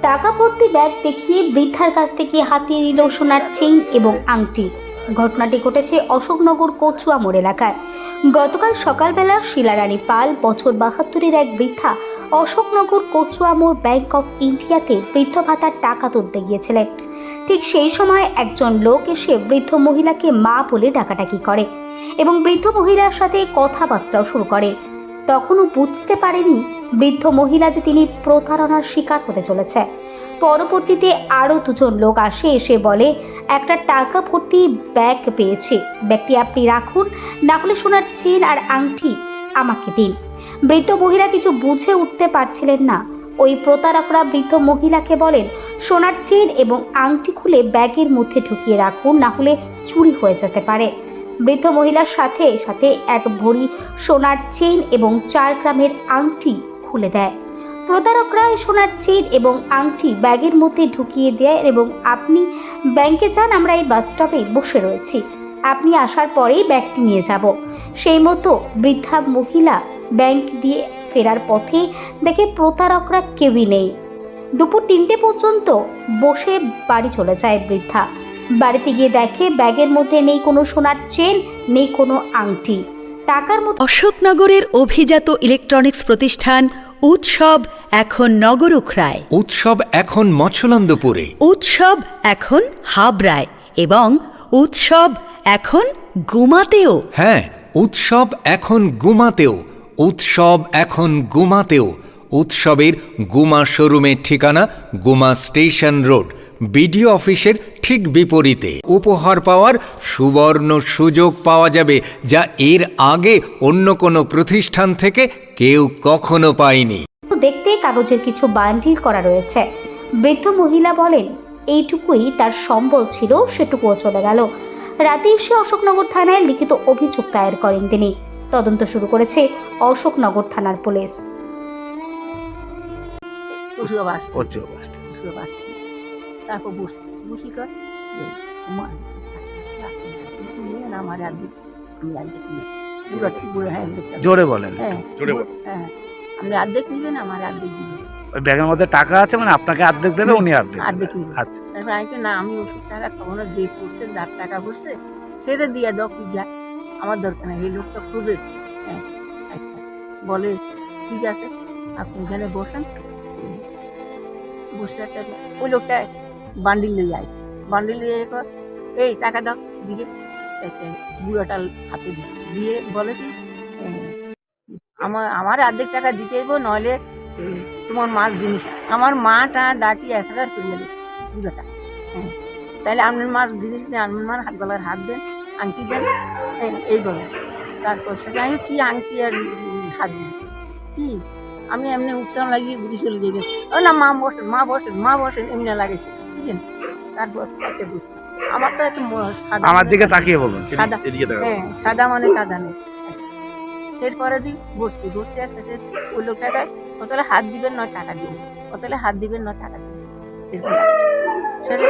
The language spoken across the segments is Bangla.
টাকা ভর্তি ব্যাগ দেখিয়ে বৃদ্ধার কাছ থেকে হাতিয়ে নিল সোনার চেইন এবং আংটি। ঘটনাটি ঘটেছে অশোকনগর কচুয়া মোড় এলাকায়। গতকাল সকালবেলা শিলারানী পাল বছর ৭২-এর এক বৃদ্ধা অশোকনগর কচুয়া মোড় ব্যাংক অফ ইন্ডিয়াতে বৃদ্ধ ভাতার টাকা তুলতে গিয়েছিলেন। ঠিক সেই সময় একজন লোক এসে বৃদ্ধ মহিলাকে মা বলে ডাকাডাকি করে এবং বৃদ্ধ মহিলার সাথে কথাবার্তাও শুরু করে। তখনও বুঝতে পারেনি বৃদ্ধ মহিলা যে তিনি প্রতারণার শিকার হতে চলেছে। পরবর্তীতে আরও দুজন লোক আসে, এসে বলে একটা টাকা ভর্তি ব্যাগ পেয়েছে, ব্যাগটি আপনি রাখুন, না হলে সোনার চেন আর আংটি আমাকে দিন। বৃদ্ধ মহিলা কিছু বুঝে উঠতে পারছিলেন না। ওই প্রতারকরা বৃদ্ধ মহিলাকে বলেন সোনার চেন এবং আংটি খুলে ব্যাগের মধ্যে ঢুকিয়ে রাখুন, না হলে চুরি হয়ে যেতে পারে। বৃদ্ধ মহিলার সাথে সাথে এক ভরি সোনার চেন এবং 4 গ্রামের আংটি খুলে দেয়। প্রতারকরা সোনার চেন এবং আংটি ব্যাগের মধ্যে ঢুকিয়ে দেয় এবং আপনি ব্যাংকে যান, আমরা এই বাস স্টপে বসে রয়েছি, আপনি আসার পরেই ব্যাগটি নিয়ে যাব। সেই মতো বৃদ্ধা মহিলা ব্যাংক দিয়ে ফেরার পথে দেখে প্রতারকরা কেউই নেই। দুপুর 3টে পর্যন্ত বসে বাড়ি চলে যায় বৃদ্ধা। বাড়িতে গিয়ে দেখে ব্যাগের মধ্যে নেই কোনো সোনার চেন, নেই কোনো আংটি, টাকার মতো। অশোকনগরের অভিজাত ইলেকট্রনিক্স প্রতিষ্ঠান উৎসব এখন নগর উখড়ায়, উৎসব এখন মৎস্যলন্দপুরে, উৎসব এখন হাবড়ায় এবং উৎসব এখন গুমাতেও। হ্যাঁ, উৎসব এখন গুমাতেও, উৎসব এখন গুমাতেও। উৎসবের গুমা শোরুমের ঠিকানা গুমা স্টেশন রোড, বিডিও অফিসের ঠিক বিপরীতে। উপহার পাওয়ার সুবর্ণ সুযোগ পাওয়া যাবে, যা এর আগে অন্য কোনো প্রতিষ্ঠান থেকে কেউ কখনো পায়নি। দেখতে কাগজের কিছু বান্ডিল করা রয়েছে। বৃদ্ধ মহিলা বলেন এইটুকুই তার সম্বল ছিল, সেটুকুও চলে গেল। রাতে এসে অশোকনগর থানায় লিখিত অভিযোগ দায়ের করেন তিনি। তদন্ত শুরু করেছে অশোকনগর থানার পুলিশ। তারপর বসি কর জোরে বলেন। হ্যাঁ, আপনি অর্ধেক নিবেন, আমার অর্ধেক দিবেন। ওই ব্যাগের মধ্যে টাকা আছে, মানে আপনাকে অর্ধেক দেবে, উনি অর্ধেক নিবেন। আচ্ছা, তারপর আমি না, আমি ওষুধ টাকা খাবো না, যে পড়ছে যার টাকা পড়ছে সেটা দিয়ে দাও, কি যা আমার দরকার নেই। এই লোকটা খুঁজে বলে ঠিক আছে আপনি এখানে বসেন। বসে একটা ওই লোকটা বান্ডিল নিয়ে যায়, বান্ডিল নিয়ে এই টাকা দাও দিয়ে বুড়োটা হাতে দিচ্ছে, দিয়ে বলে কি আমার অর্ধেক টাকা দিতে হইব, নইলে তোমার মার জিনিস। আমার মাটা ডাকি 1000 করে গেল বুড়োটা। হ্যাঁ, তাহলে আপনার মার জিনিস নেই, আপনার মার হাত গলার হাত দেন, আংটি দেন, এই বলে। তারপর সেটা আমি কি আংটি আর হাত দিই কি, আমি এমনি উত্তম লাগিয়ে ঘুরি চলে যাই। ও না, মা বসেন, মা বসেন, মা বসেন, এমনি লাগেছে, বুঝলেন। তারপর আচ্ছা বুঝলাম, আমার তো এত সাদা, আমার দিকে তাকিয়ে বলুন। সাদা, হ্যাঁ সাদা মানে কাদা নেই। এরপরে দিই বসছি, বসে আসতে ওই লোকটাকে কতলে হাত দিবেন নয় টাকা দিবেন, কতলে হাত দিবেন নয় টাকা দিবেন, এরকম লাগছে। সেটা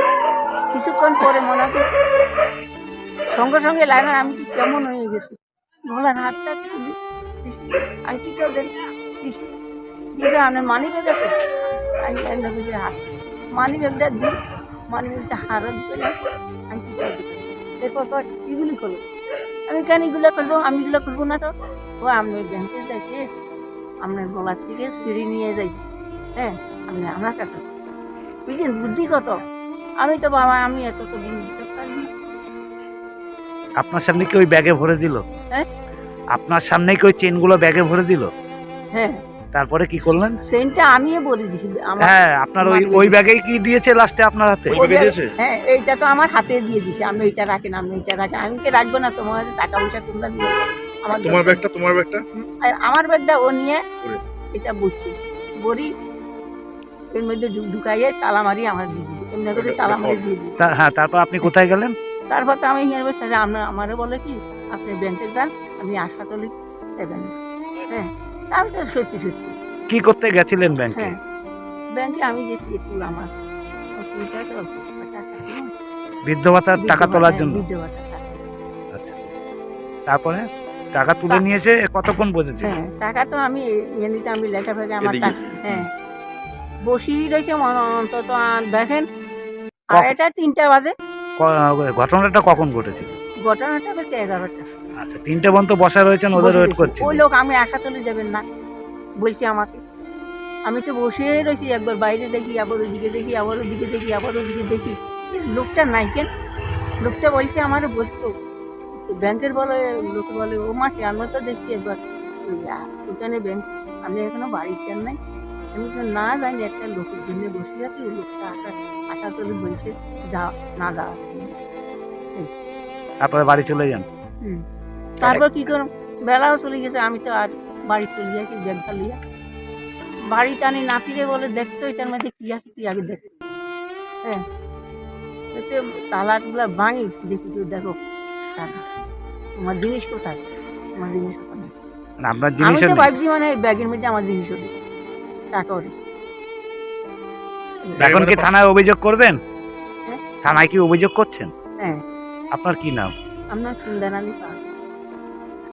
কিছুক্ষণ পরে মনে হয় সঙ্গে সঙ্গে লাগেন আমি কি কেমন হয়ে গেছি, গলার হাতটা আংটিটাও দেন দিছি, দিয়ে আপনার মানি ব্যাগ আছে, আমি বুঝে আসি মানি ব্যাগটা দিই, মানি ব্যাগটা হারও দিতে না, আংটিটাও দিতে। এরপর এগুলি করবো, আমি কেন এগুলো করবো, আমি এগুলো করবো না। তো ও আপনার ব্যাংকে যাইতে আপনার গলার থেকে সিঁড়ি নিয়ে যাই, হ্যাঁ আপনি আমার কাছে বুঝলেন বুদ্ধি কত। আমি তো বাবা, আমি এত তো বুঝতে পারি না। আপনার সামনে কি ওই ব্যাগে ভরে দিল? হ্যাঁ, আপনার সামনে কি ওই চেনগুলো ব্যাগে ভরে দিল? হ্যাঁ। তারপরে কি করলেন? সেটা আমিও বলে দিছি। হ্যাঁ, আপনার ওই ব্যাগেই কি দিয়েছে লাস্টে আপনার হাতে? হ্যাঁ, এইটা তো আমার হাতে দিয়ে দিছে, আমি এইটা রাখেন, আমি এইটা রাখেন, আমি কি রাখবো না? তোমার হাতে টাকা পয়সা তোমরা দিয়ে তোমার ব্যাগটা আমার ব্যাগটা ও নিয়ে এটা বুঝছি বড়ি এর মধ্যে ঢুকাইয়ে তালা মারি আমার দিয়ে দিছি, এমনি করে তালা মারি দিয়ে দিছি। হ্যাঁ, তারপর আপনি কোথায় গেলেন? তারপর তো আমি সেটা আমারও বলে কি আপনি ব্যাংকে যান, আমি আশা করি দেবেন। হ্যাঁ, আমি তো সত্যি সত্যি। কি করতে গেছিলেন ব্যাংকে? হ্যাঁ, ব্যাংকে আমি গেছি একটু আমার বৃদ্ধ ভাতার টাকা তোলার জন্য। বৃদ্ধ ভাতা। আচ্ছা, তারপরে টাকা তুলে নিয়েছে, কতক্ষণ বসেছে? হ্যাঁ, টাকা তো আমি এমনিতে আমি লেখা ফেখে আমার টাকা, হ্যাঁ বসিয়ে রয়েছে অন্তত দেখেন 2:30-3টা বাজে। ঘটনাটা কখন ঘটেছিল? ঘটনাটা হচ্ছে 11টা। আচ্ছা, 3টে পর্যন্ত বসা রয়েছেন, ওদের ওয়েট করছেন। ওই লোক আমি একা চলে যাবেন না বলছি আমাকে। আমি তো বসে রয়েছি, একবার বাইরে দেখি, আবার ওদিকে দেখি, আবার ওদিকে দেখি, আবার ওদিকে দেখি, লোকটা নাই কেন। লোকটা বলছে আমার বলতো ব্যাংকের বলে, লোকে বলে ও মাসে আমরা তো দেখছি একবার ওখানে ব্যাংক, আমি এখনো বাড়ির চান নাই। আমি তো না জানি, একটা লোকের জন্য বসে আছি, ওই লোকটা আশা করে বলছে যা না যাওয়া। তারপরে বাড়ি চলে যান। তারপর কি করব, বেলাও চলে গেছে, আমি তো আর বাড়ি চলে যাচ্ছি ব্যাগটা লিয়া। বাড়ি টানি নাতিরে বলে দেখতো এটার মধ্যে কি আছে, তুই আগে দেখ। হ্যাঁ, তালাগুলা ভাঙি, দেখি তুই দেখো টাকা, আমার জিনিস কোথায়, আমার জিনিস কোথায় নেই। মানে আপনার আমি জিনিস তো ভাবছি মানে ব্যাগের মধ্যে আমার জিনিসও দিয়েছে, টাকাও দিয়েছে। এখন কি থানায় অভিযোগ করবেন? হ্যাঁ। থানায় কি অভিযোগ করছেন? হ্যাঁ। আপনার কি নাম? আপনার সুন্দর আলী পাল।